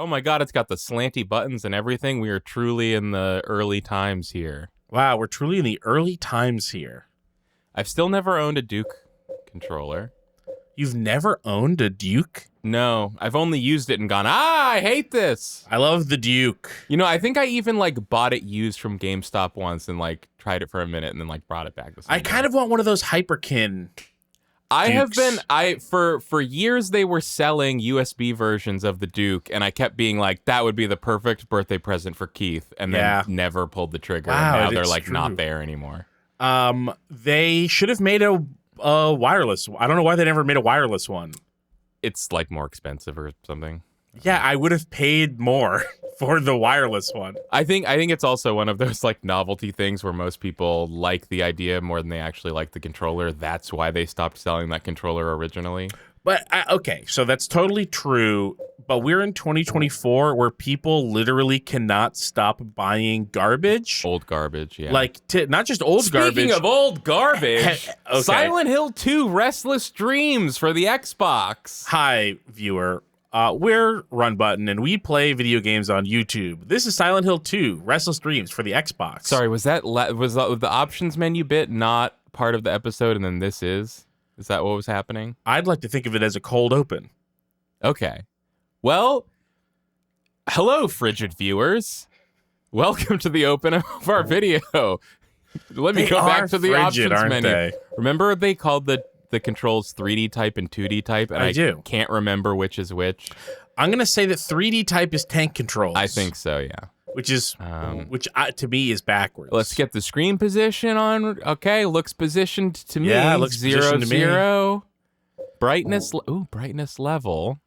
Oh my God, it's got the slanty buttons and everything. We are truly in the early times here. Wow, we're truly in the early times here. I've still never owned a Duke controller. You've never owned a Duke? No, I've only used it and gone, I hate this. I love the Duke. You know, I think I even bought it used from GameStop once and tried it for a minute and then brought it back. I kind of want one of those Hyperkin I Dukes. have been, for years they were selling USB versions of the Duke, and I kept being like, that would be the perfect birthday present for Keith, and then never pulled the trigger. Wow, and now they're true. not there anymore. They should have made a wireless. I don't know why they never made a wireless one. It's more expensive or something. Yeah, I would have paid more for the wireless one. I think it's also one of those novelty things where most people like the idea more than they actually like the controller. That's why they stopped selling that controller originally. But okay, so that's totally true. But we're in 2024 where people literally cannot stop buying garbage. Old garbage, yeah. Not just old garbage. Speaking of old garbage, Okay. Silent Hill 2 Restless Dreams for the Xbox. Hi, viewer. We're Run Button, and we play video games on YouTube. This is Silent Hill 2 Restless Dreams for the Xbox. Sorry, was the options menu bit not part of the episode, and then this is? Is that what was happening? I'd like to think of it as a cold open. Okay. Well, hello, frigid viewers. Welcome to the open of our video. Let me go back to the frigid, options menu. They? Remember they called the controls 3D type and 2D type? And I do. Can't remember which is which. I'm going to say that 3D type is tank controls. I think so, yeah. Which to me is backwards. Let's get the screen position on. Okay, looks positioned to me. Yeah, looks 0, positioned to me. 0. Brightness. Brightness level.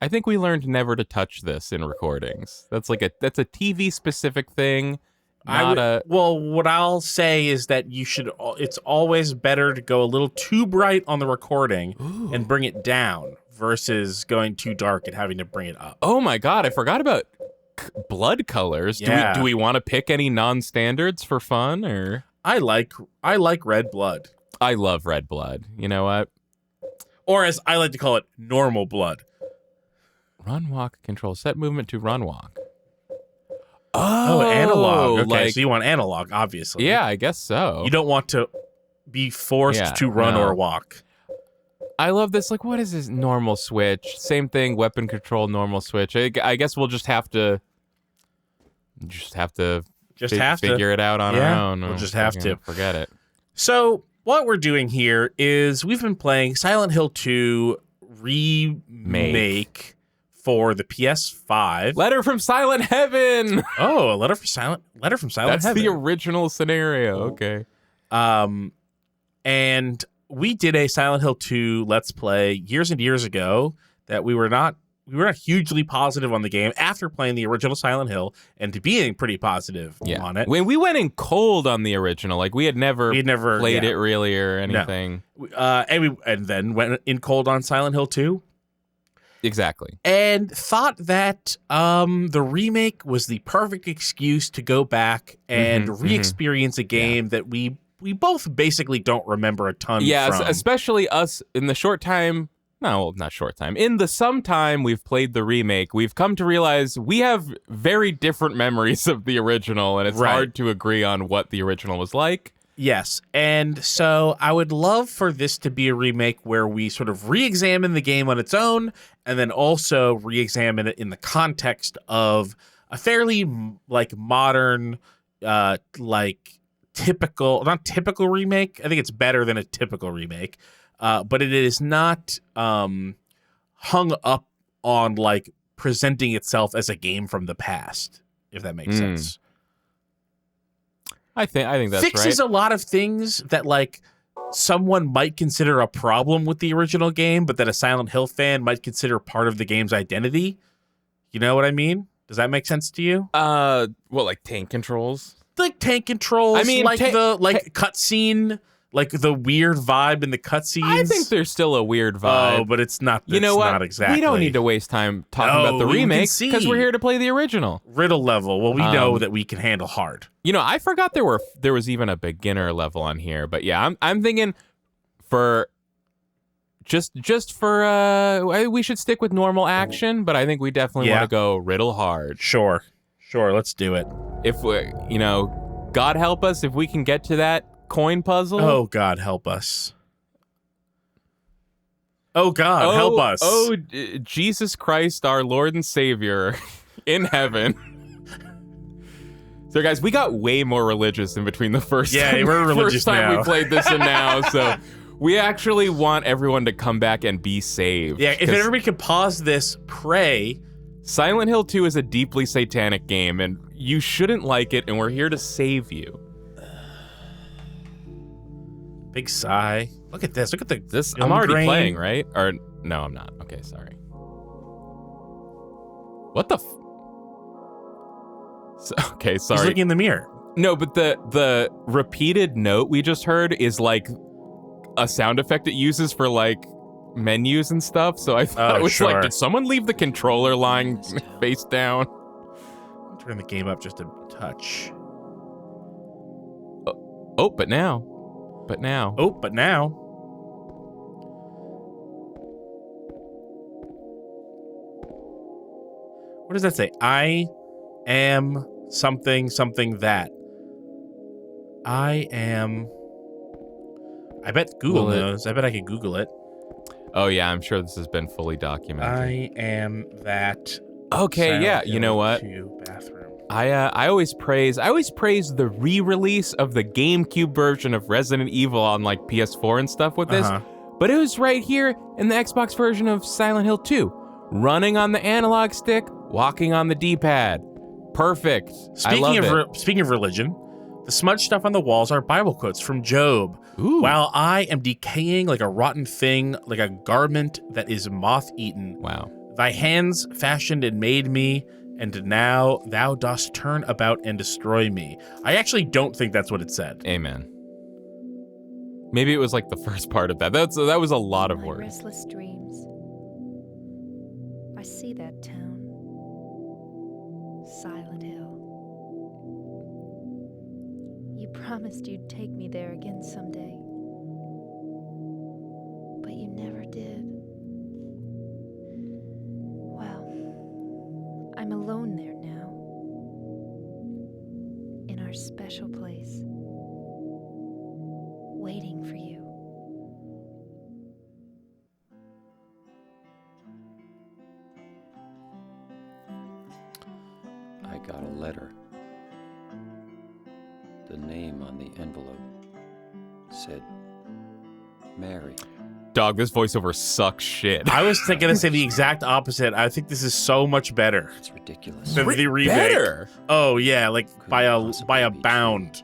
I think we learned never to touch this in recordings. That's a TV specific thing. Well, what I'll say is that it's always better to go a little too bright on the recording and bring it down versus going too dark and having to bring it up. Oh my God, I forgot about blood colors. Yeah. Do we want to pick any non-standards for fun, or? I like red blood. I love red blood. You know what? Or as I like to call it, normal blood. Run, walk, control. Set movement to run, walk. Oh, analog. Okay, like- so you want analog, obviously. Yeah, I guess so. You don't want to be forced to run or walk. I love this. What is this normal switch? Same thing, weapon control, normal switch. I guess we'll just have to figure it out on our own. We'll just have to. Forget it. So what we're doing here is we've been playing Silent Hill 2 Remake for the PS5. Letter from Silent Heaven. Oh, a letter from Silent That's Heaven. the original scenario. Okay. And we did a Silent Hill 2 Let's Play years and years ago that we were not hugely positive on the game after playing the original Silent Hill and being pretty positive on it. When we went in cold on the original, we had never played it really or anything. No. And then went in cold on Silent Hill 2. Exactly. And thought that the remake was the perfect excuse to go back and re-experience a game that we both basically don't remember a ton from. Yeah, especially us in the short time. No, not short time. In the some time we've played the remake, we've come to realize we have very different memories of the original, and it's hard to agree on what the original was like. Yes, and so I would love for this to be a remake where we sort of re-examine the game on its own and then also re-examine it in the context of a fairly modern, typical, not typical remake. I think it's better than a typical remake, but it is not hung up on presenting itself as a game from the past, if that makes sense. I think that's fixes a lot of things that someone might consider a problem with the original game, but that a Silent Hill fan might consider part of the game's identity. You know what I mean? Does that make sense to you? Tank controls? Tank controls. I mean, the cutscene, the weird vibe in the cutscenes. I think there's still a weird vibe. Oh, but it's not. You know what? Not exactly. We don't need to waste time talking about the remake because we're here to play the original. Riddle level. Well, we know that we can handle hard. I forgot there was even a beginner level on here, but yeah, I'm thinking for just for we should stick with normal action, but I think we definitely want to go riddle hard. Sure, let's do it. If we, God help us if we can get to that coin puzzle. Oh, God help us. Oh, God help us. Oh, Jesus Christ, our Lord and Savior in heaven. So, guys, we got way more religious in between the first time, we're religious first time now. we played this and now. So we actually want everyone to come back and be saved. Yeah, if everybody could pause this, pray. Silent Hill 2 is a deeply satanic game, and you shouldn't like it, and we're here to save you. Big sigh. Look at this. Look at this. I'm already playing, right? Or no, I'm not. Okay, sorry. What the? Okay, sorry. He's looking in the mirror. No, but the repeated note we just heard is like a sound effect it uses for like menus and stuff. So I thought it was like, did someone leave the controller lying face down? I'll turn the game up just a touch. Oh, but now. Oh, but now. What does that say? I am something that. I bet Google knows. I bet I could Google it. Oh, yeah, I'm sure this has been fully documented. I am that. Okay, yeah, you know what? Bathroom. I always praise the re-release of the GameCube version of Resident Evil on like PS4 and stuff with this. But it was right here in the Xbox version of Silent Hill 2. Running on the analog stick, walking on the D-pad. Perfect. Speaking of religion, the smudged stuff on the walls are Bible quotes from Job. Ooh. While I am decaying like a rotten thing, like a garment that is moth-eaten. Wow. Thy hands fashioned and made me, and now thou dost turn about and destroy me. I actually don't think that's what it said. Amen. Maybe it was like the first part of that. That was a lot of words. Restless dreams. I see that town. Silent Hill. You promised you'd take me there again someday. But you never did. Well, I'm alone there now. In our special place. Waiting for you. I got a letter. The name on the envelope said Mary. Dog, this voiceover sucks shit. I was going to say the exact opposite. I think this is so much better It's ridiculous. than the remake. Better? Oh yeah, like by a bound.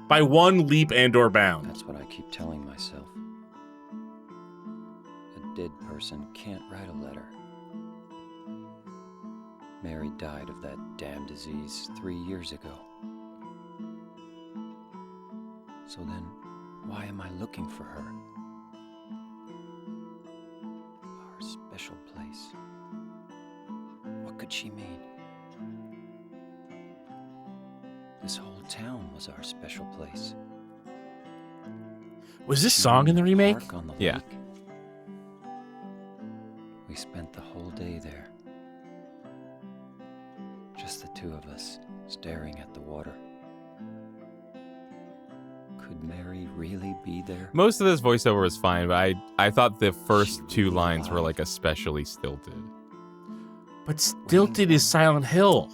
By one leap and/or bound. That's what I keep telling myself. A dead person can't write a letter. Mary died of that damn disease 3 years ago. So then, why am I looking for her? Our special place. What could she mean? This whole town was our special place. Was this song in the remake? Park on the Yeah. lake. We spent the whole day there. Just the two of us, staring at the water. Could Mary really be there? Most of this voiceover was fine, but I thought the first two lines were like especially stilted. But Stilted is Silent Hill.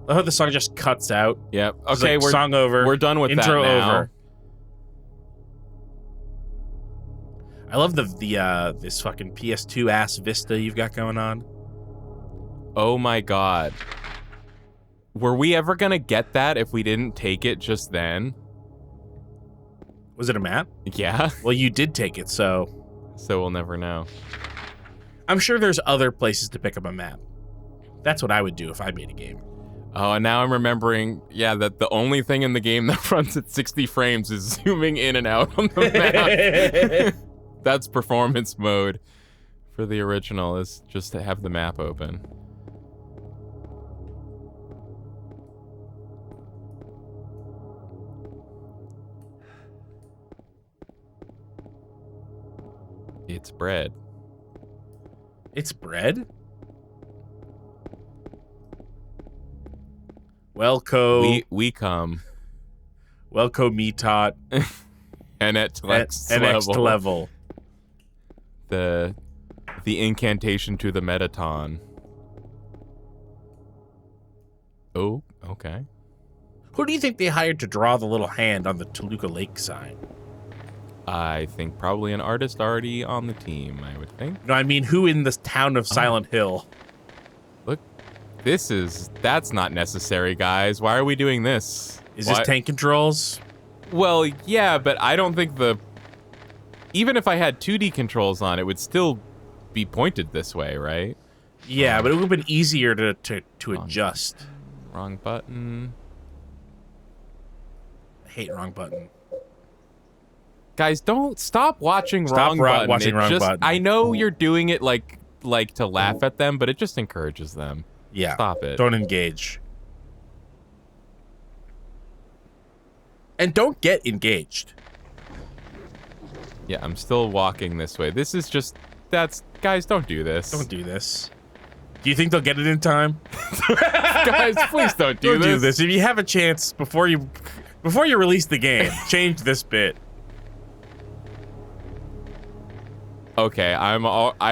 I hope the song just cuts out. Yep. It's Okay, like, song over. We're done with intro that now. over. I love the this fucking PS2 ass Vista you've got going on. Oh my god. Were we ever gonna get that if we didn't take it just then? Was it a map? Yeah. Well, you did take it, so So we'll never know. I'm sure there's other places to pick up a map. That's what I would do if I made a game. Oh, and now I'm remembering, yeah, that the only thing in the game that runs at 60 frames is zooming in and out on the map. That's performance mode for the original, is just to have the map open. It's bread. It's bread? Welco. We come. Welco me tot. And at next next level. level. The incantation to the Metaton. Oh, okay. Who do you think they hired to draw the little hand on the Toluca Lake sign? I think probably an artist already on the team, I would think. No, I mean, who in the town of Silent Hill? Look, that's not necessary, guys. Why are we doing this? Is this tank controls? Well, yeah, but I don't think even if I had 2D controls on, it would still be pointed this way, right? Yeah, but it would have been easier to adjust. Wrong button. I hate wrong button. Guys, don't stop watching Stop wrong button. watching wrong button. I know you're doing it like to laugh at them, but it just encourages them. Yeah. Stop it. Don't engage. And don't get engaged. Yeah, I'm still walking this way. This is just guys, don't do this. Don't do this. Do you think they'll get it in time? Guys, please don't do Don't do this. If you have a chance before you release the game, change this bit. Okay, I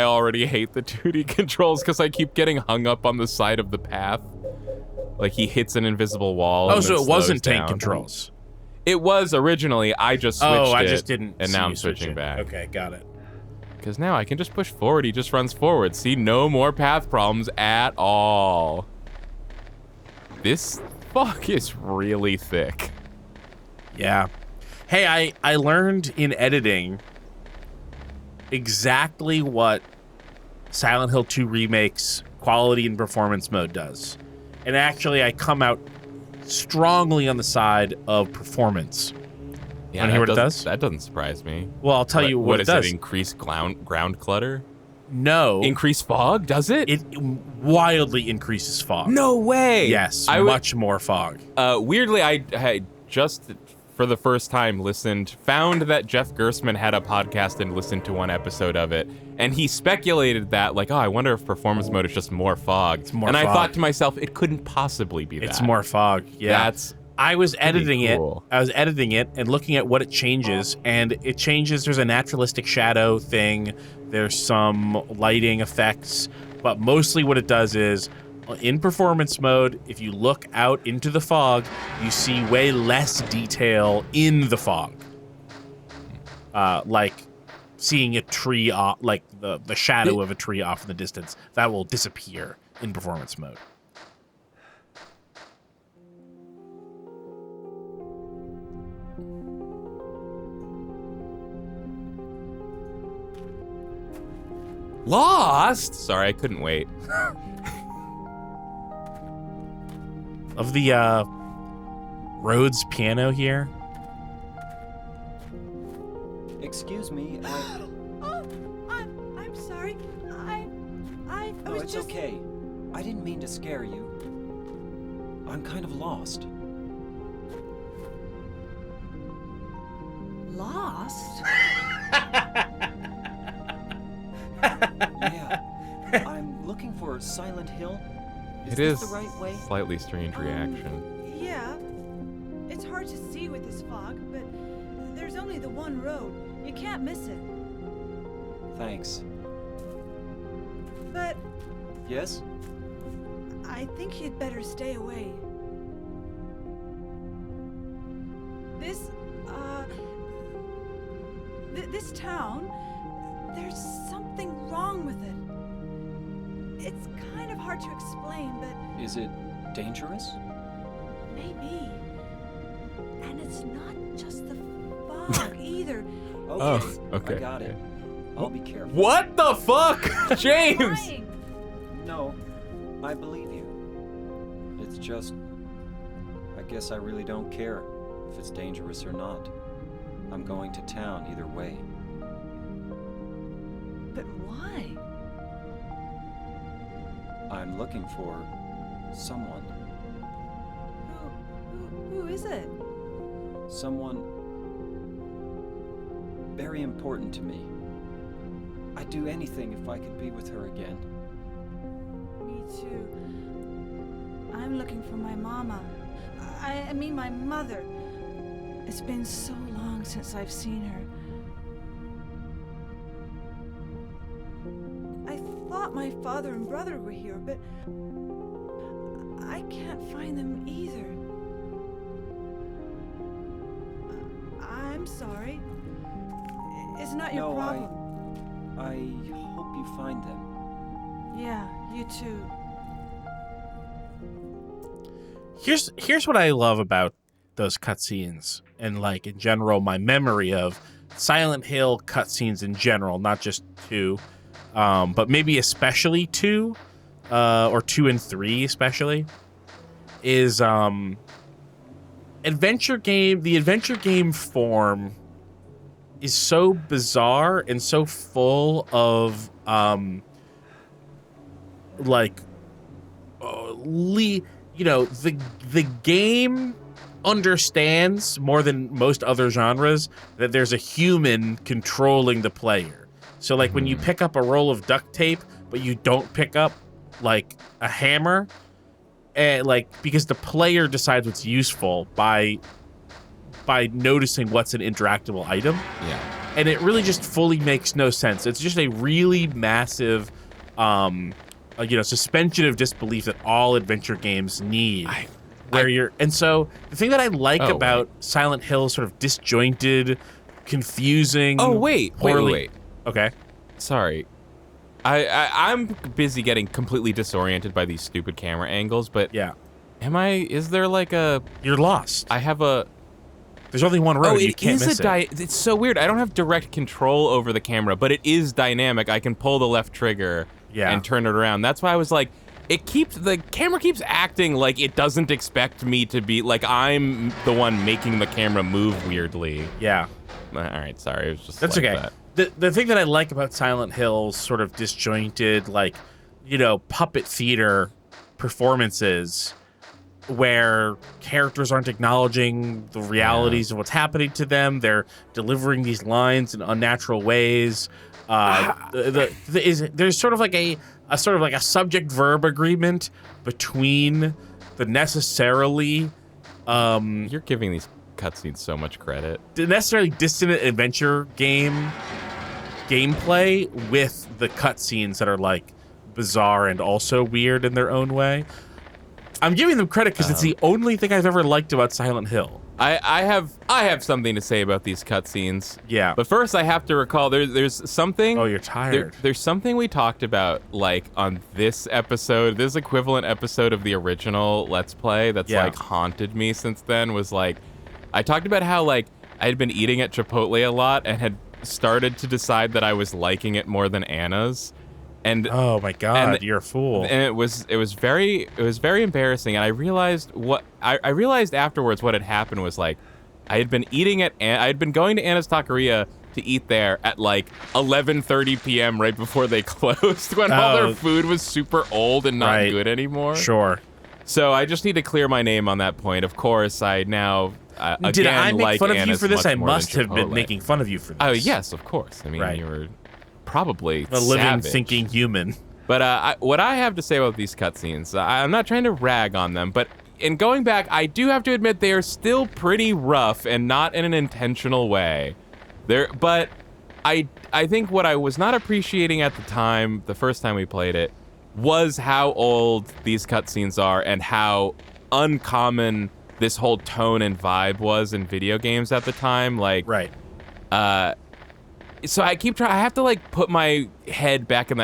already hate the 2D controls because I keep getting hung up on the side of the path. Like he hits an invisible wall. Oh, so it wasn't down. tank controls. It was originally. I just switched it. Oh, I just didn't. And see now you I'm switching switch it. back. Okay, got it. Because now I can just push forward. He just runs forward. See, no more path problems at all. This fog is really thick. Yeah. Hey, I learned in editing exactly what Silent Hill 2 Remake's quality and performance mode does. And actually, I come out strongly on the side of performance. Yeah, Want to hear what it does? That doesn't surprise me. Well, I'll tell you what it does. It increase ground clutter? No. Increase fog, does it? It wildly increases fog. No way. Yes, much more fog. Weirdly, I just for the first time found that Jeff Gersman had a podcast and listened to one episode of it, and he speculated that I wonder if performance mode is just more fog. It's more and fog. I thought to myself, it couldn't possibly be that. It's more fog. Yeah. I was editing cool. it. I was editing it and looking at what it changes, and it changes. There's a naturalistic shadow thing. There's some lighting effects, but mostly what it does is, in performance mode, if you look out into the fog, you see way less detail in the fog. Like seeing a tree off, like the shadow of a tree off in the distance, that will disappear in performance mode. Lost? Sorry, I couldn't wait. Of the Rhodes piano here. Excuse me, Oh, I'm sorry. I No, was it's just... okay. I didn't mean to scare you. I'm kind of lost. Lost? Yeah. I'm looking for Silent Hill. Is It this is the right way? slightly strange reaction. Yeah. It's hard to see with this fog, but there's only the one road. You can't miss it. Thanks. But Yes? I think you'd better stay away. This town, there's something wrong with it. It's kind of hard to explain, but Is it dangerous? maybe. And it's not just the fog either. Okay. okay. I got it. I'll be careful. What the fuck? James! Lying. No, I believe you. It's just, I guess I really don't care if it's dangerous or not. I'm going to town either way. But why? I'm looking for someone. Who is it? Someone very important to me. I'd do anything if I could be with her again. Me too. I'm looking for my mama. I mean my mother. It's been so long since I've seen her. I thought my father and brother were here, but I can't find them either. I'm sorry. It's not your problem. I hope you find them. Yeah, you too. Here's what I love about those cutscenes, and like in general, my memory of Silent Hill cutscenes in general, not just 2, but maybe especially 2, or 2 and 3 especially, is the adventure game form is so bizarre and so full of the game understands more than most other genres that there's a human controlling the player. So like when you pick up a roll of duct tape, but you don't pick up like a hammer, and like because the player decides what's useful by noticing what's an interactable item. Yeah. And it really just fully makes no sense. It's just a really massive suspension of disbelief that all adventure games need. And so the thing that I like about Silent Hill's sort of disjointed, confusing. Oh wait. Okay. Sorry. I'm busy getting completely disoriented by these stupid camera angles, but yeah. Is there like a... You're lost. There's only one road. You can't miss it. It's so weird. I don't have direct control over the camera, but it is dynamic. I can pull the left trigger and turn it around. That's why I was like, the camera keeps acting like it doesn't expect me to be, like I'm the one making the camera move weirdly. Yeah. All right, sorry. It was just That's like okay. that. The thing that I like about Silent Hill's sort of disjointed, puppet theater performances where characters aren't acknowledging the realities of what's happening to them. They're delivering these lines in unnatural ways. There's sort of like a subject-verb agreement between the necessarily... You're giving these cutscenes so much credit. The necessarily dissonant adventure gameplay with the cutscenes that are like bizarre and also weird in their own way. I'm giving them credit because it's the only thing I've ever liked about Silent Hill. I have something to say about these cutscenes. Yeah. But first, I have to recall there's something. Oh, you're tired. There's something we talked about like on this equivalent episode of the original Let's Play that's like haunted me since then. Was like, I talked about how like I had been eating at Chipotle a lot and had started to decide that I was liking it more than Anna's. And oh my god, you're a fool. And it was very embarrassing. And I realized afterwards what had happened was like I had been going to Anna's Taqueria to eat there at like 11:30 p.m. right before they closed when all their food was super old and not good anymore. Sure. So I just need to clear my name on that point. Of course, I now did I make fun of you Anna's for this? I must have been making fun of you for this. Oh yes, of course. I mean, you were probably a living, savage. thinking human. But what I have to say about these cutscenes, I'm not trying to rag on them, but in going back, I do have to admit they are still pretty rough and not in an intentional way. But I think what I was not appreciating at the time, the first time we played it, was how old these cutscenes are and how uncommon this whole tone and vibe was in video games at the time. Like, so I have to like put my head back in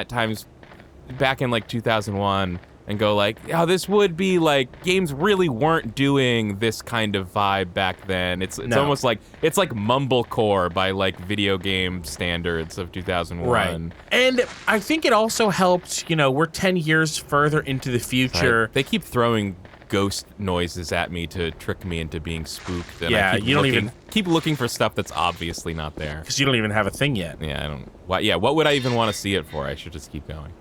back in like 2001 and go like, oh, this would be like games really weren't doing this kind of vibe back then. It's almost like it's like mumblecore by like video game standards of 2001. Right. And I think it also helped, we're 10 years further into the future. Right. They keep throwing ghost noises at me to trick me into being spooked. And yeah, I keep looking for stuff that's obviously not there. Because you don't even have a thing yet. Yeah, I don't. What would I even want to see it for? I should just keep going.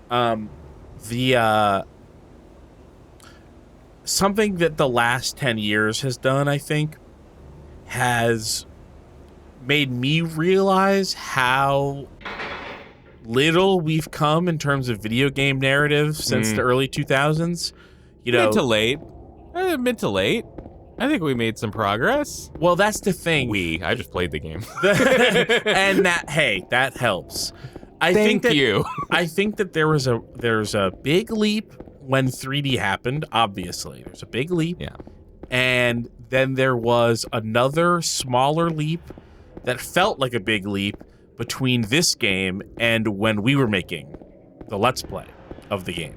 Something that the last 10 years has done, I think, has made me realize how little we've come in terms of video game narrative since the early 2000s. You know, Mid to late. Mid to late. I think we made some progress. well, that's the thing. I just played the game. And that helps. I think Thank you. I think that there's a big leap when 3D happened. Obviously, there's a big leap. Yeah. And then there was another smaller leap that felt like a big leap between this game and when we were making the Let's Play of the game.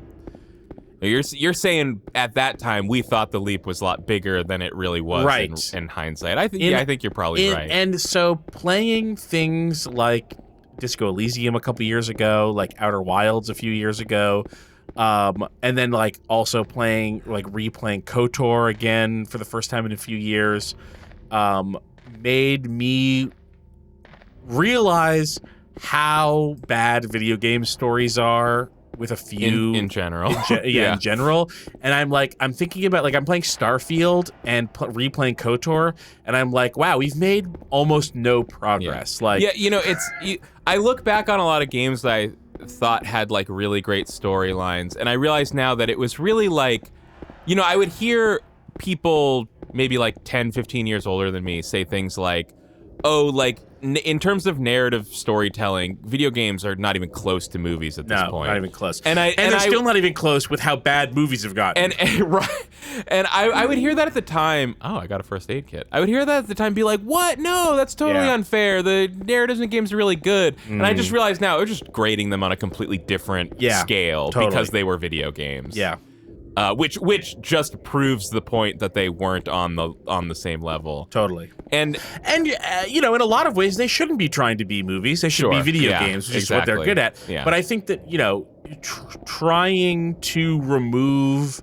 You're saying at that time we thought the leap was a lot bigger than it really was Right. in hindsight. I think you're probably right. And so playing things like Disco Elysium a couple years ago, like Outer Wilds a few years ago, and then like also replaying KOTOR again for the first time in a few years, made me realize how bad video game stories are with a few in general. In general. And I'm thinking about, like, I'm playing Starfield and replaying KOTOR, and I'm like, wow, we've made almost no progress. Like, yeah, you know, I look back on a lot of games that I thought had like really great storylines, and I realize now that it was really like, you know, I would hear people maybe like 10, 15 years older than me say things like, oh, like, in terms of narrative storytelling, video games are not even close to movies at this point. Not even close. And they're still not even close with how bad movies have gotten. And I would hear that at the time. Oh, I got a first aid kit. I would hear that at the time, be like, what? No, that's totally unfair. The narratives in games are really good. And I just realized now, we're just grading them on a completely different scale because they were video games. Yeah. Which just proves the point that they weren't on the same level. Totally. And you know, in a lot of ways, they shouldn't be trying to be movies. They should be video games, which is what they're good at. Yeah. But I think that, you know, trying to remove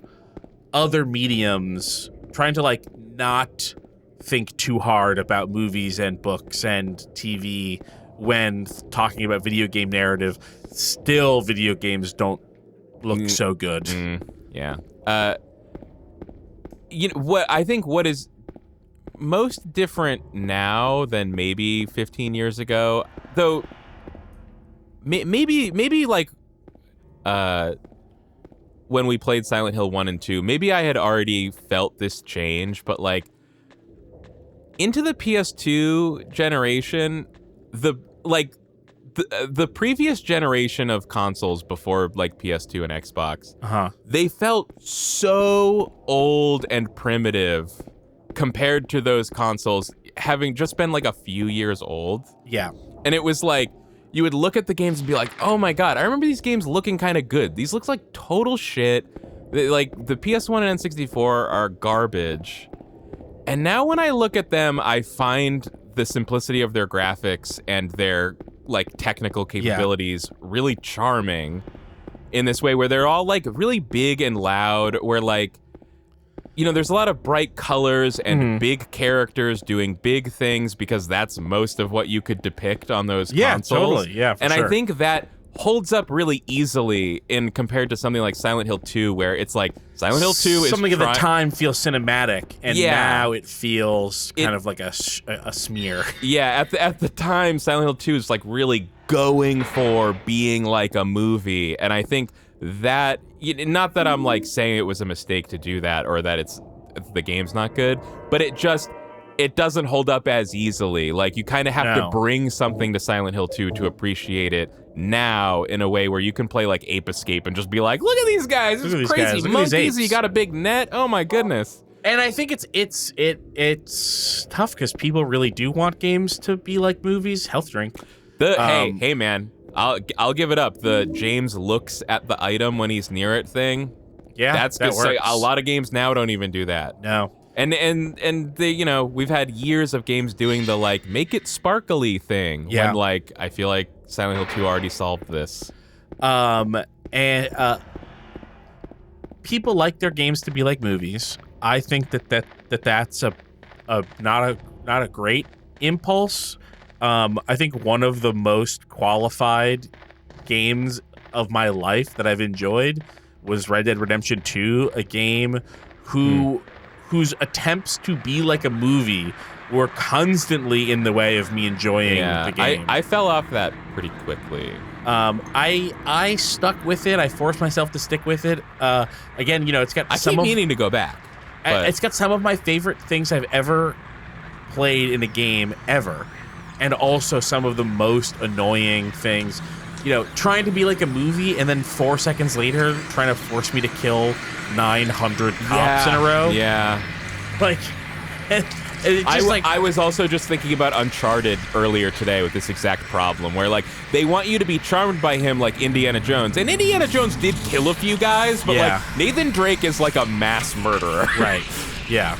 other mediums, trying to like not think too hard about movies and books and TV when talking about video game narrative, still video games don't look so good. Yeah. You know what is most different now than maybe 15 years ago, though. Maybe like when we played Silent Hill 1 and 2, maybe I had already felt this change, but like into the PS2 generation, the previous generation of consoles before like PS2 and Xbox, they felt so old and primitive compared to those consoles having just been like a few years old. Yeah. And it was like, you would look at the games and be like, oh my God, I remember these games looking kind of good. These looks like total shit. Like the PS1 and N64 are garbage. And now when I look at them, I find the simplicity of their graphics and their like technical capabilities really charming in this way where they're all like really big and loud, where like, you know, there's a lot of bright colors and big characters doing big things because that's most of what you could depict on those consoles. Totally. Yeah, for sure. I think that holds up really easily in compared to something like Silent Hill 2, where it's like Silent Hill 2 is something at the time feels cinematic, and now it feels kind of like a smear. Yeah, at the time, Silent Hill 2 is like really going for being like a movie, and I think that, not that I'm like saying it was a mistake to do that or that the game's not good, but it doesn't hold up as easily. Like, you kind of have to bring something to Silent Hill 2 to appreciate it now in a way where you can play like Ape Escape and just be like, look at these guys, this is crazy monkeys, you got a big net, oh my goodness. And I think it's tough because people really do want games to be like movies. Health drink. Hey man, I'll give it up. The James looks at the item when he's near it thing. Yeah, that works. So a lot of games now don't even do that. No. And they, you know, we've had years of games doing the like make it sparkly thing. Yeah. When like I feel like Silent Hill 2 already solved this. People like their games to be like movies. I think that's not a great impulse. I think one of the most qualified games of my life that I've enjoyed was Red Dead Redemption 2, a game whose attempts to be like a movie were constantly in the way of me enjoying the game. I fell off that pretty quickly. I stuck with it. I forced myself to stick with it. Again, it's got I keep meaning to go back. But it's got some of my favorite things I've ever played in a game ever, and also some of the most annoying things. Trying to be like a movie and then 4 seconds later trying to force me to kill 900 cops in a row. Yeah. Like, I was also just thinking about Uncharted earlier today with this exact problem where, like, they want you to be charmed by him like Indiana Jones. And Indiana Jones did kill a few guys, but, like, Nathan Drake is like a mass murderer. Right. Yeah.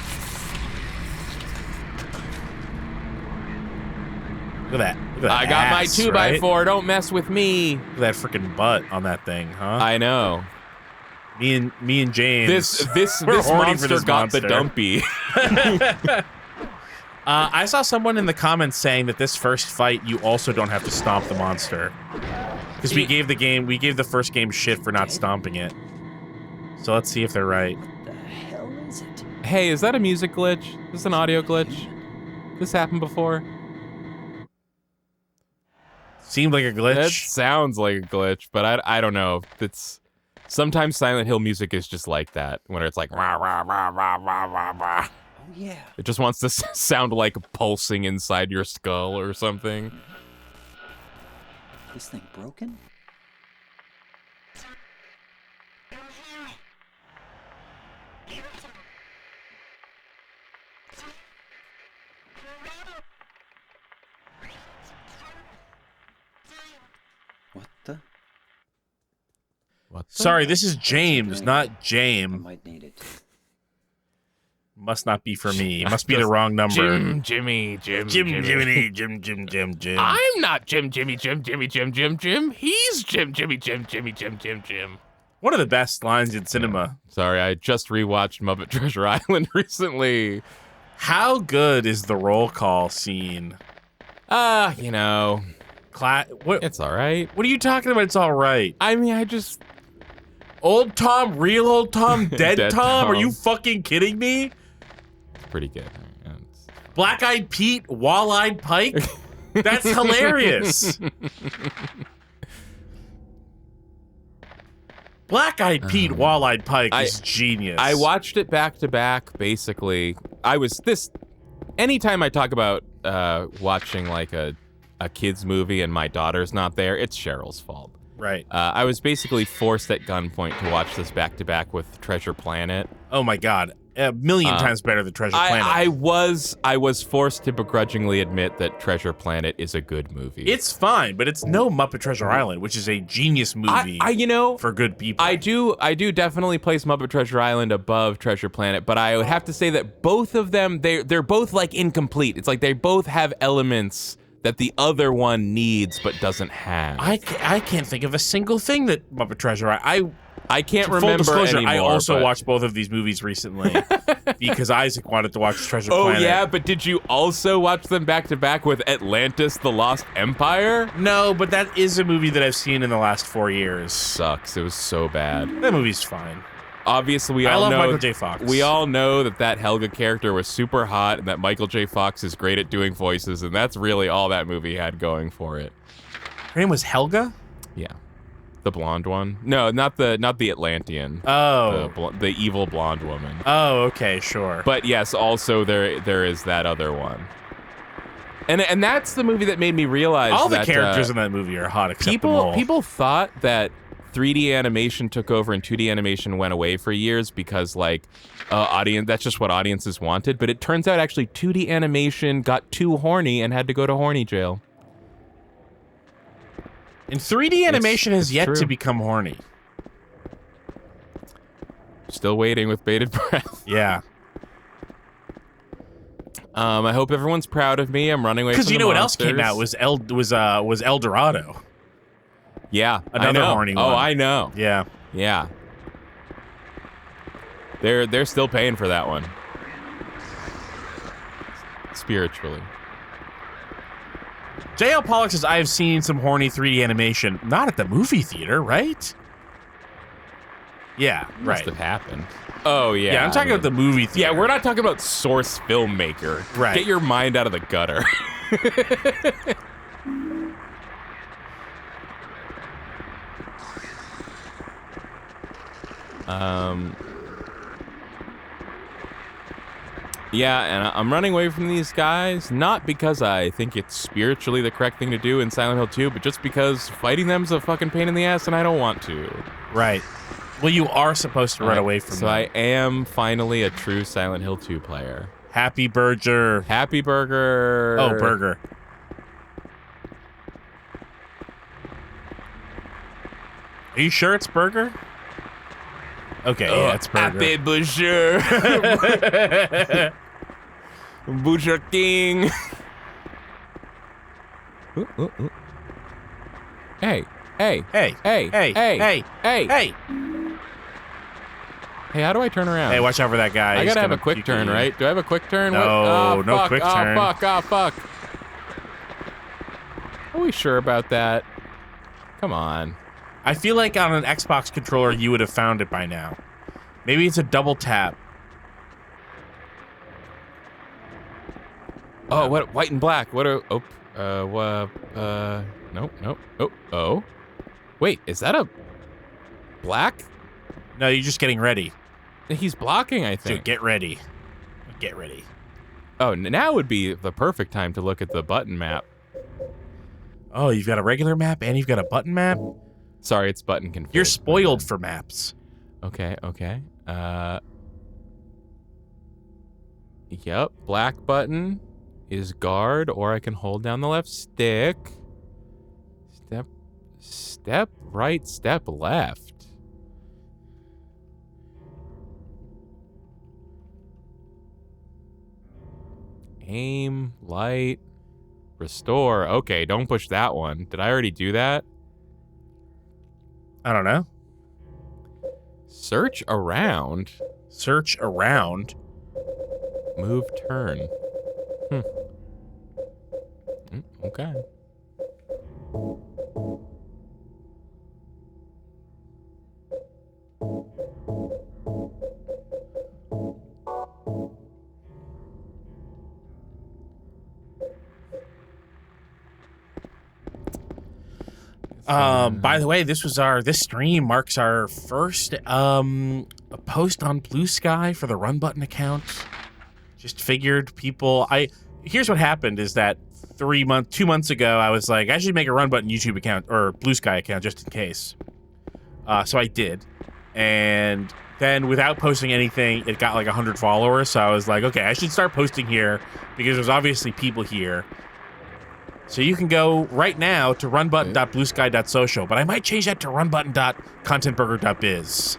Look at that. I got my 2x4. Don't mess with me. Look at that freaking butt on that thing, huh? I know. Me and James. This monster got the dumpy. I saw someone in the comments saying that this first fight you also don't have to stomp the monster because we gave the first game shit for not stomping it. So let's see if they're right. What the hell is it? Hey, is that a music glitch? Is this an audio glitch? This happened before? Seemed like a glitch. That sounds like a glitch, but I don't know. It's sometimes Silent Hill music is just like that, when it's like rah rah rah rah rah rah rah. Oh yeah. It just wants to sound like pulsing inside your skull or something. This thing broken? What? Sorry, this is James, not I James. might need it. Must not be for me. Must be the wrong number. Jimmy. Jim. I'm not Jim. He's Jim. One of the best lines in cinema. Sorry, I just rewatched Muppet Treasure Island recently. How good is the roll call scene? What? It's all right. What are you talking about? It's all right. I mean, Old Tom, real old Tom, dead Dead Tom? Are Tom. you fucking kidding me? It's pretty good. Black-eyed Pete, wall-eyed Pike? That's hilarious. Black-eyed Pete, wall-eyed Pike is genius. I watched it back to back, basically. Anytime I talk about watching like a kid's movie and my daughter's not there, it's Cheryl's fault. Right. I was basically forced at gunpoint to watch this back to back with Treasure Planet. Oh my God. A million times better than Treasure Planet. I was forced to begrudgingly admit that Treasure Planet is a good movie. It's fine, but it's no Muppet Treasure Island, which is a genius movie for good people. I do definitely place Muppet Treasure Island above Treasure Planet, but I would have to say that both of them, they're both like incomplete. It's like they both have elements that the other one needs but doesn't have. I can't think of a single thing that Muppet Treasure I can't full remember disclosure, anymore. I also but... watched both of these movies recently because Isaac wanted to watch Treasure Oh Planet. yeah, but did you also watch them back to back with Atlantis: The Lost Empire? No, but that is a movie that I've seen in the last 4 years. Sucks. It was so bad. That movie's fine. Obviously, I love Michael J. Fox. We all know that Helga character was super hot and that Michael J. Fox is great at doing voices, and that's really all that movie had going for it. Her name was Helga? Yeah. The blonde one? No, not the Atlantean. Oh. The evil blonde woman. Oh, okay, sure. But yes, also there is that other one. And that's the movie that made me realize all that the characters in that movie are hot except the mole. People thought that 3D animation took over and 2D animation went away for years because that's just what audiences wanted, but it turns out actually 2D animation got too horny and had to go to horny jail. And 3D animation has yet true. to become horny. Still waiting with bated breath. Yeah. I hope everyone's proud of me. I'm running away from Because you know what else monsters. came out was El Dorado. Yeah, Another I know. horny one. Oh, I know. Yeah. Yeah. They're still paying for that one. Spiritually. J.L. Pollack says, I have seen some horny 3D animation. Not at the movie theater, right? Yeah, Must right. have happened. Oh, yeah. Yeah, I'm talking about the movie theater. Yeah, we're not talking about source filmmaker. Right. Get your mind out of the gutter. Yeah, and I'm running away from these guys, not because I think it's spiritually the correct thing to do in Silent Hill 2, but just because fighting them's a fucking pain in the ass and I don't want to. Right. Well, you are supposed to run away from them. So I am finally a true Silent Hill 2 player. Happy Burger. Happy Burger. Oh, burger. Are you sure it's burger? Okay, yeah, it's burger. Happy Butcher. Butcher King. Ooh, ooh, ooh. Hey, hey, Hey, hey, hey, hey, hey, hey. hey. Hey, how do I turn around? Hey, watch out for that guy. I He's gotta have a gonna quick puke turn, at you. right? Do I have a quick turn? No, Oh, no fuck. quick Oh, turn. fuck, oh, fuck. Are we sure about that? Come on. I feel like on an Xbox controller, you would have found it by now. Maybe it's a double tap. Oh, what? White and black. What? Nope. Nope. Oh. Wait, is that a black? No, you're just getting ready. He's blocking, I Dude, think. get ready. Get ready. Oh, now would be the perfect time to look at the button map. Oh, you've got a regular map and you've got a button map? Sorry, it's button config. You're spoiled for maps. Okay. Yep, black button is guard, or I can hold down the left stick. Step right, step left. Aim, light, restore. Okay, don't push that one. Did I already do that? I don't know. Search around. Search around. Move turn. Okay. By the way, this stream marks our first post on Blue Sky for the Run Button account. Just figured here's what happened is that 2 months ago, I was like, I should make a Run Button YouTube account or Blue Sky account just in case. So I did. And then without posting anything, it got like 100 followers. So I was like, okay, I should start posting here because there's obviously people here. So you can go right now to runbutton.bluesky.social, but I might change that to runbutton.contentburger.biz,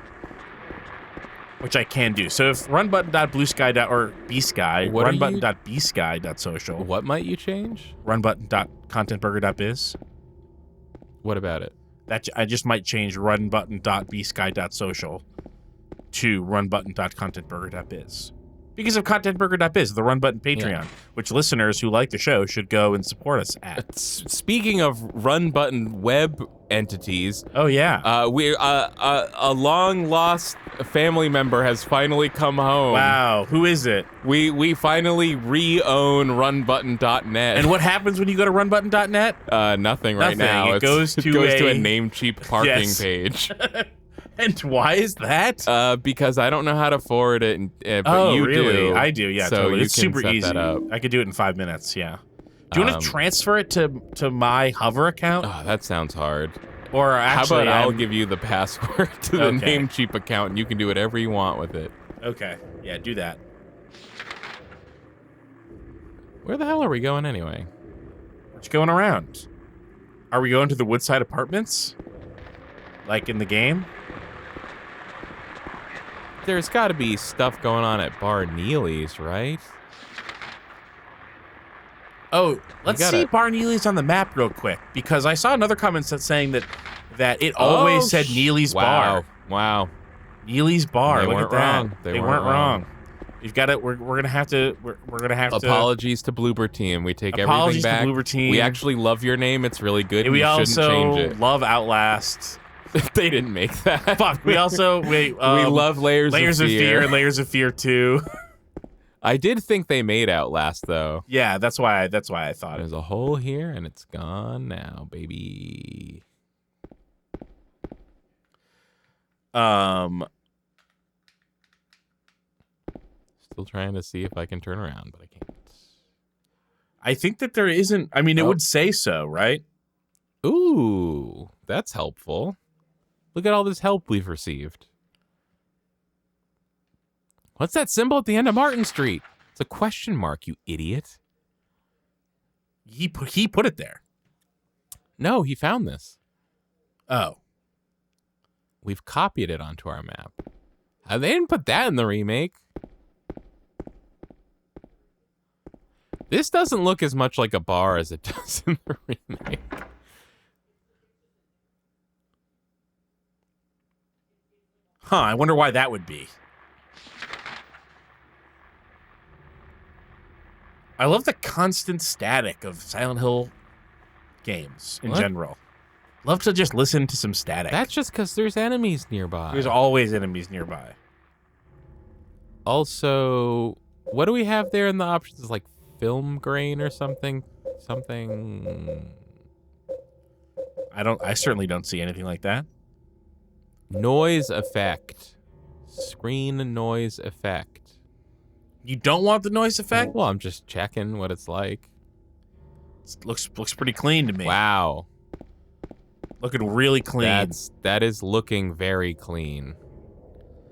which I can do. So if runbutton.bluesky.social. What might you change? Runbutton.contentburger.biz. What about it? I just might change runbutton.bsky.social to runbutton.contentburger.biz. Because of contentburger.biz, the Run Button Patreon, which listeners who like the show should go and support us at. Speaking of Run Button web entities, oh yeah, a long lost family member has finally come home. Wow, who is it? We finally re-own runbutton.net. And what happens when you go to runbutton.net? Nothing right now. It goes to a Namecheap parking page. And why is that? Because I don't know how to forward it, but you really? do. I do, yeah. So totally. you It's can super set easy. that up. I could do it in 5 minutes. Yeah. Do you want to transfer it to my Hover account? Oh, that sounds hard. Or actually, how about I'll give you the password to the Namecheap account, and you can do whatever you want with it. Okay. Yeah, do that. Where the hell are we going anyway? We're just going around. Are we going to the Woodside Apartments? Like in the game? There's got to be stuff going on at Bar Neely's, right? Oh, let's see Bar Neely's on the map real quick, because I saw another comment saying that it always said Neely's Bar. Wow. Neely's Bar. They Look weren't at that. wrong. They weren't wrong. You've got it. We're gonna have to. We're gonna have to. Apologies to Bloober Team. We take Apologies everything back. to Bloober Team. We actually love your name. It's really good. And we you also shouldn't change it. love Outlast. They didn't make that. Fuck. We also we love Layers of Fear and Layers of Fear 2. I did think they made Outlast though. Yeah, that's why I thought There's a hole here and it's gone now, baby. Still trying to see if I can turn around, but I can't. I think that there isn't. I mean, it would say so, right? Ooh, that's helpful. Look at all this help we've received. What's that symbol at the end of Martin Street? It's a question mark, you idiot. He put it there. No, he found this. Oh. We've copied it onto our map. They didn't put that in the remake. This doesn't look as much like a bar as it does in the remake. Huh, I wonder why that would be. I love the constant static of Silent Hill games in general. Love to just listen to some static. That's just because there's enemies nearby. There's always enemies nearby. Also, what do we have there in the options? It's like film grain or something? Something... I certainly don't see anything like that. Noise effect. Screen noise effect. You don't want the noise effect? Well, I'm just checking what it's like. It looks pretty clean to me. Wow. Looking really clean. That is looking very clean.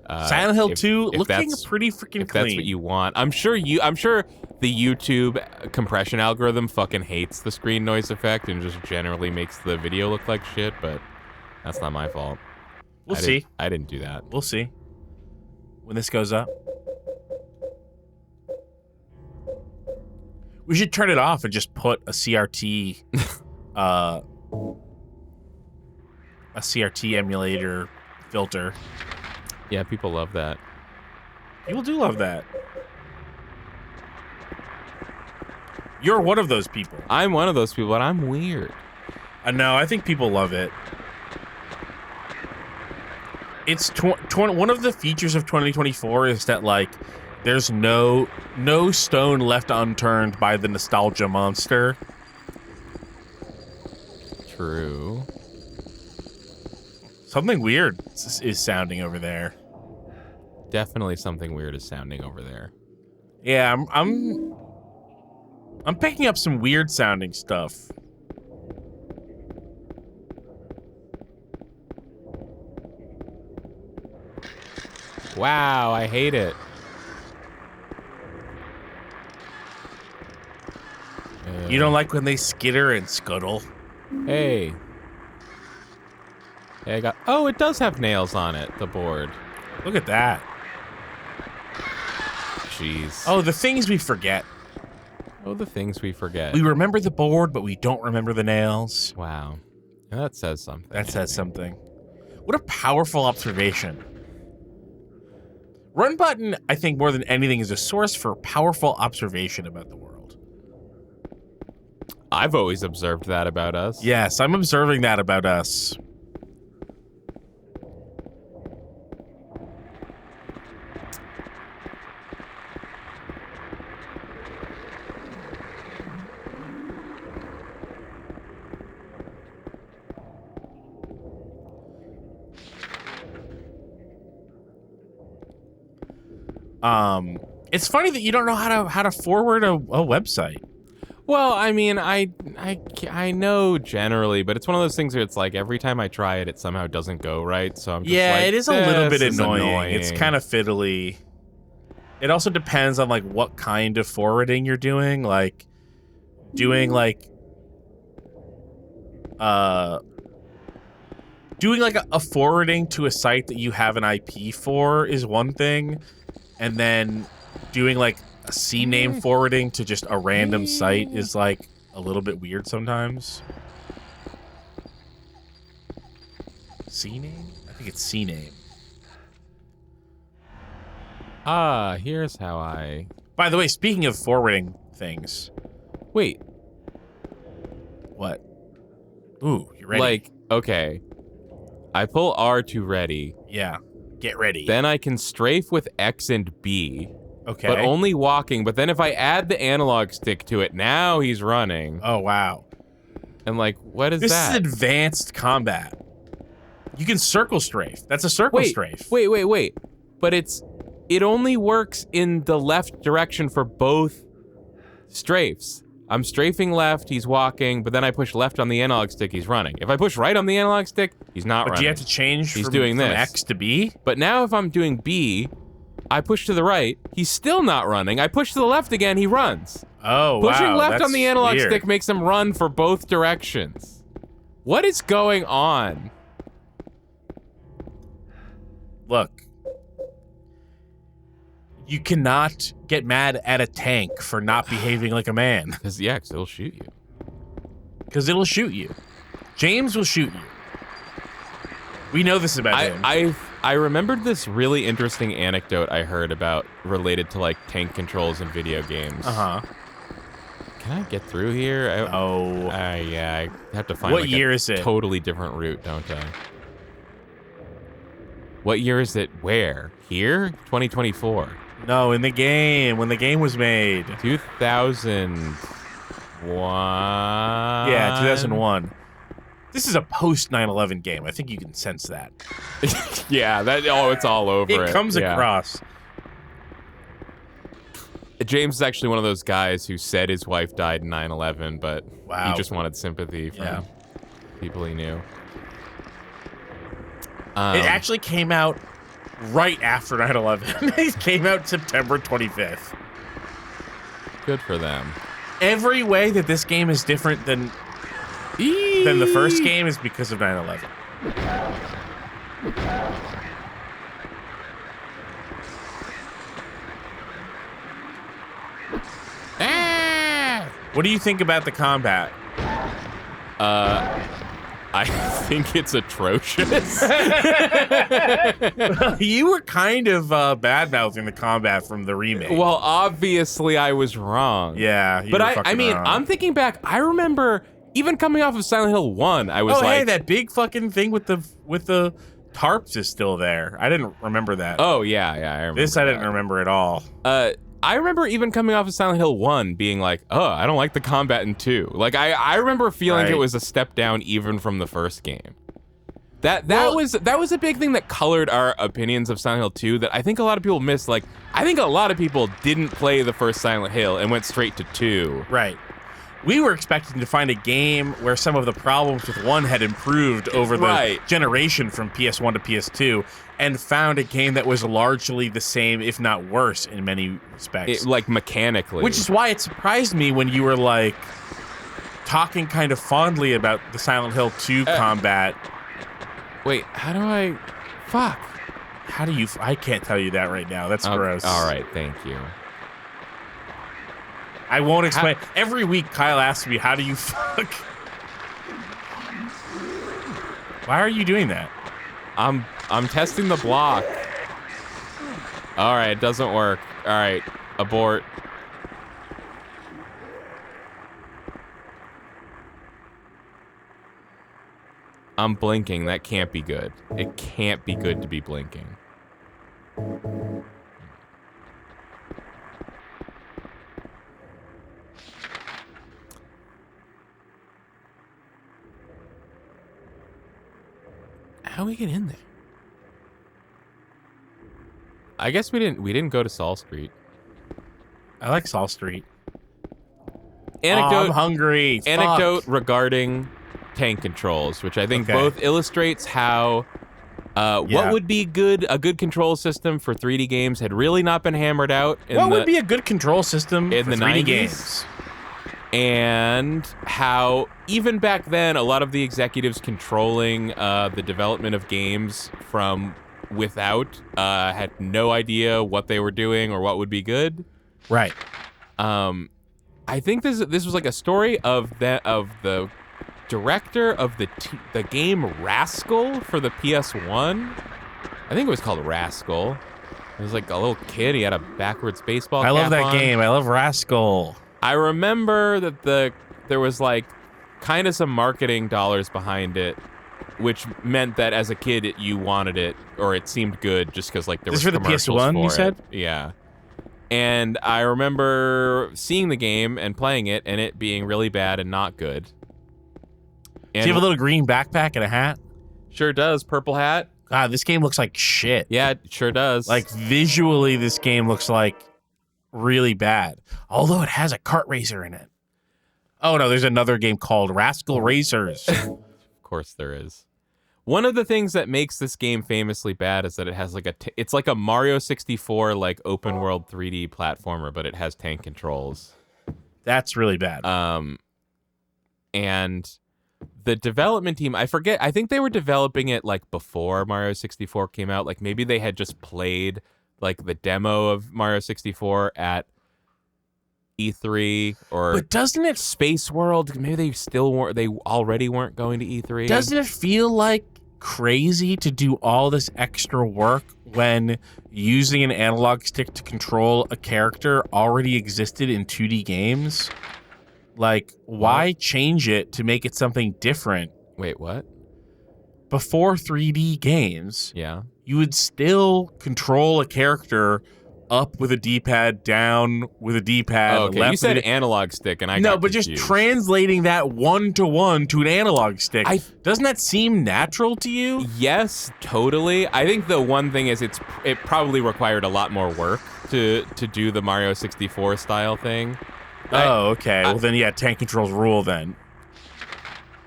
Silent Hill 2 looking pretty freaking clean. If that's what you want. I'm sure the YouTube compression algorithm fucking hates the screen noise effect and just generally makes the video look like shit, but that's not my fault. We'll see. I didn't do that. We'll see. When this goes up. We should turn it off and just put a CRT a CRT emulator filter. Yeah, people love that. People do love that. You're one of those people. I'm one of those people, and I'm weird. No, I think people love it. It's one of the features of 2024 is that, like, there's no stone left unturned by the nostalgia monster. True. Something weird is sounding over there. Definitely something weird is sounding over there. Yeah, I'm picking up some weird sounding stuff. Wow, I hate it. You don't like when they skitter and scuttle? Hey. Hey, I got... Oh, it does have nails on it, the board. Look at that. Jeez. Oh, the things we forget. Oh, the things we forget. We remember the board, but we don't remember the nails. Wow. Yeah, that says something. That says something. What a powerful observation. Run button, I think, more than anything, is a source for powerful observation about the world. I've always observed that about us. Yes, I'm observing that about us. It's funny that you don't know how to forward a website. Well, I mean, I know generally, but it's one of those things where it's like every time I try it, it somehow doesn't go right. So I'm just like, it is a little bit "This is annoying. It's kind of fiddly. It also depends on like what kind of forwarding you're doing. Like doing like a forwarding to a site that you have an IP for is one thing, and then doing like a CNAME forwarding to just a random site is like a little bit weird sometimes. CNAME? I think it's CNAME. Here's how I... By the way, speaking of forwarding things. Wait. What? Ooh, you ready? Like, okay. I pull R to ready. Yeah. Get ready. Then I can strafe with X and B. Okay. But only walking. But then if I add the analog stick to it, now he's running. Oh, wow. And like, what is this that? This is advanced combat. You can circle strafe. That's a circle strafe. Wait. But it's... it only works in the left direction for both strafes. I'm strafing left, he's walking, but then I push left on the analog stick, he's running. If I push right on the analog stick, he's not running. But do you have to change He's from, doing from this. X to B? But now if I'm doing B, I push to the right, he's still not running. I push to the left again, he runs. Oh, Pushing wow, left that's on the analog weird. stick makes him run for both directions. What is going on? Look. You cannot get mad at a tank for not behaving like a man. Because, yeah, it'll shoot you. Because it'll shoot you. James will shoot you. We know this about him. I remembered this really interesting anecdote I heard about related to, like, tank controls in video games. Uh-huh. Can I get through here? Yeah, I have to find What like, year a is it? totally different route, don't I? What year is it? Where? Here? 2024. No, in the game, when the game was made. 2001. Yeah, 2001. This is a post 9/11 game. I think you can sense that. Yeah, it's all over it. It comes across. James is actually one of those guys who said his wife died in 9/11, but Wow. he just wanted sympathy from people he knew. It actually came out right after 9/11. It came out September 25th. Good for them. Every way that this game is different than the first game is because of 9/11. What do you think about the combat? I think it's atrocious. You were kind of bad-mouthing the combat from the remake. Well, obviously I was wrong. Yeah, you but were I fucking mean, wrong. I'm thinking back. I remember even coming off of Silent Hill 1, I was like, hey, that big fucking thing with the tarps is still there. I didn't remember that. oh yeah, I remember. This I didn't that. remember at all. I remember even coming off of Silent Hill 1 being like, oh, I don't like the combat in 2. Like, I remember feeling Right. it was a step down even from the first game. That was a big thing that colored our opinions of Silent Hill 2 that I think a lot of people missed. Like, I think a lot of people didn't play the first Silent Hill and went straight to 2. Right. We were expecting to find a game where some of the problems with 1 had improved over the Right. generation from PS1 to PS2, and found a game that was largely the same, if not worse, in many respects. Like, mechanically. Which is why it surprised me when you were, like, talking kind of fondly about the Silent Hill 2 combat. Wait, how do I... Fuck. How do you... I can't tell you that right now. That's gross. All right, thank you. I won't explain. Every week, Kyle asks me, how do you fuck? Why are you doing that? I'm testing the block. All right, it doesn't work. All right, abort. I'm blinking. That can't be good. It can't be good to be blinking. How do we get in there? I guess we didn't go to Saul Street. I like Saul Street. Anecdote Oh, I'm hungry. Anecdote Fuck. regarding tank controls, which I think Okay. both illustrates how what would be a good control system for 3D games had really not been hammered out in What would be a good control system in for the 3D 90s? games? And how even back then a lot of the executives controlling the development of games from without had no idea what they were doing or what would be good. Right. I think this was like a story of the director of the game Rascal for the PS1. I think it was called Rascal. It was like a little kid. He had a backwards baseball I love cap that on. game. I love Rascal. I remember that there was like kind of some marketing dollars behind it, which meant that as a kid you wanted it or it seemed good just because like there This was for the commercials PS1, for you it. said? Yeah. And I remember seeing the game and playing it and it being really bad and not good. Do you have a little green backpack and a hat? Sure does. Purple hat. God, this game looks like shit. Yeah, it sure does. Like, visually, this game looks like really bad. Although it has a kart racer in it. Oh, no, there's another game called Rascal Racers. Of course there is. One of the things that makes this game famously bad is that it has like it's like a Mario 64 like open world 3D platformer, but it has tank controls. That's really bad. And the development team, I forget, I think they were developing it like before Mario 64 came out. Like maybe they had just played like the demo of Mario 64 at E3 or but doesn't it Space World. Maybe they already weren't going to E3. Doesn't it feel like crazy to do all this extra work when using an analog stick to control a character already existed in 2D games? Like, why change it to make it something different? Wait, what? Before 3D games, Yeah. you would still control a character up with a D-pad, down with a D-pad. Oh, okay, left you said with a- analog stick, and I No, got but just confused. translating that one-to-one to an analog stick. Doesn't that seem natural to you? Yes, totally. I think the one thing is it probably required a lot more work to do the Mario 64 style thing. Oh, okay. Well, then, yeah, tank controls rule then.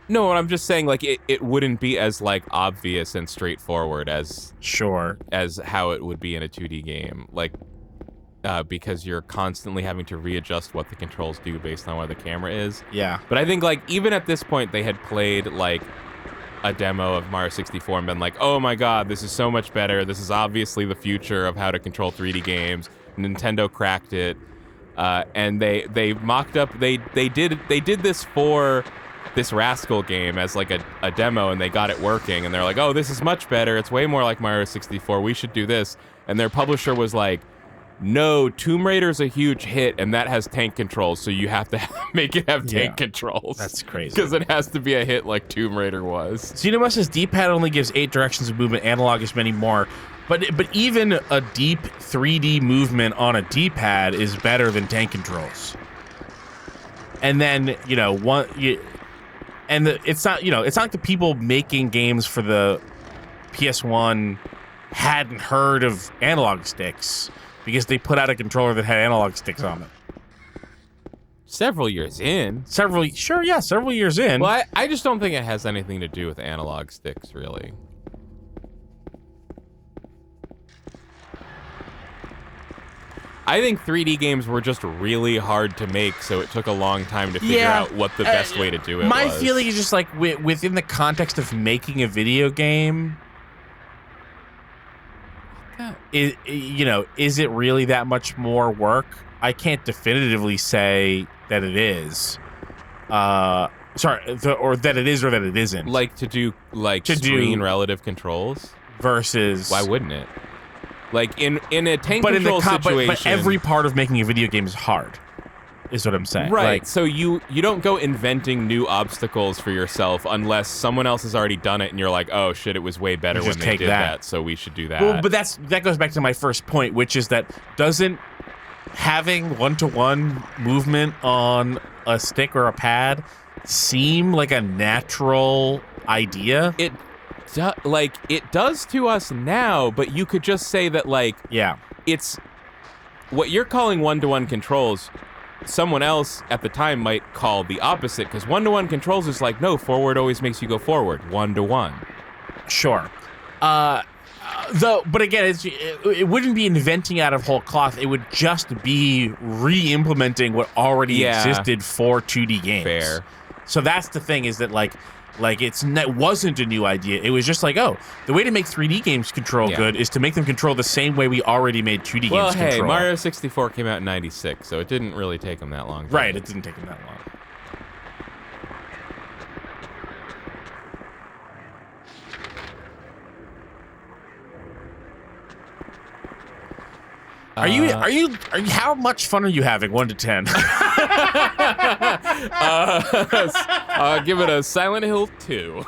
No, I'm just saying, like, it wouldn't be as, like, obvious and straightforward as how it would be in a 2D game. Like, because you're constantly having to readjust what the controls do based on where the camera is. Yeah. But I think, like, even at this point, they had played, like, a demo of Mario 64 and been like, oh my god, this is so much better. This is obviously the future of how to control 3D games. Nintendo cracked it. And they mocked up, they did this for this Rascal game as like a demo, and they got it working, and they're like, oh, this is much better. It's way more like Mario 64. We should do this. And their publisher was like, no, Tomb Raider's a huge hit, and that has tank controls, so you have to make it have tank controls. That's crazy. Because it has to be a hit like Tomb Raider was. Xenomus's D-pad only gives 8 directions of movement, analog is many more. But even a deep 3D movement on a D-pad is better than tank controls. And then, it's not like the people making games for the PS1 hadn't heard of analog sticks because they put out a controller that had analog sticks on it. Several years in. Several years in. Well, I just don't think it has anything to do with analog sticks, really. I think 3D games were just really hard to make, so it took a long time to figure out what the best way to do it was. My feeling is just like within the context of making a video game, is it really that much more work? I can't definitively say that it is. Or that it is or that it isn't. Like to do screen relative controls versus. Why wouldn't it? Like in a tank control situation, but every part of making a video game is hard, is what I'm saying. Right. Like, so you don't go inventing new obstacles for yourself unless someone else has already done it, and you're like, oh shit, it was way better when they did that, so we should do that. Well, but that goes back to my first point, which is that doesn't having one-to-one movement on a stick or a pad seem like a natural idea? It does to us now, but you could just say that, like, it's what you're calling one-to-one controls. Someone else at the time might call the opposite, because one-to-one controls is like, no, forward always makes you go forward, one-to-one. Sure. But again, it wouldn't be inventing out of whole cloth. It would just be re-implementing what already existed for 2D games. Fair. So that's the thing, is that like it wasn't a new idea. It was just like, oh, the way to make 3D games control good is to make them control the same way we already made 2D games control. Well, hey, Mario 64 came out in 96, so it didn't really take them that long. Right, it didn't take them that long. Are you how much fun are you having, 1 to 10? Give it a Silent Hill 2.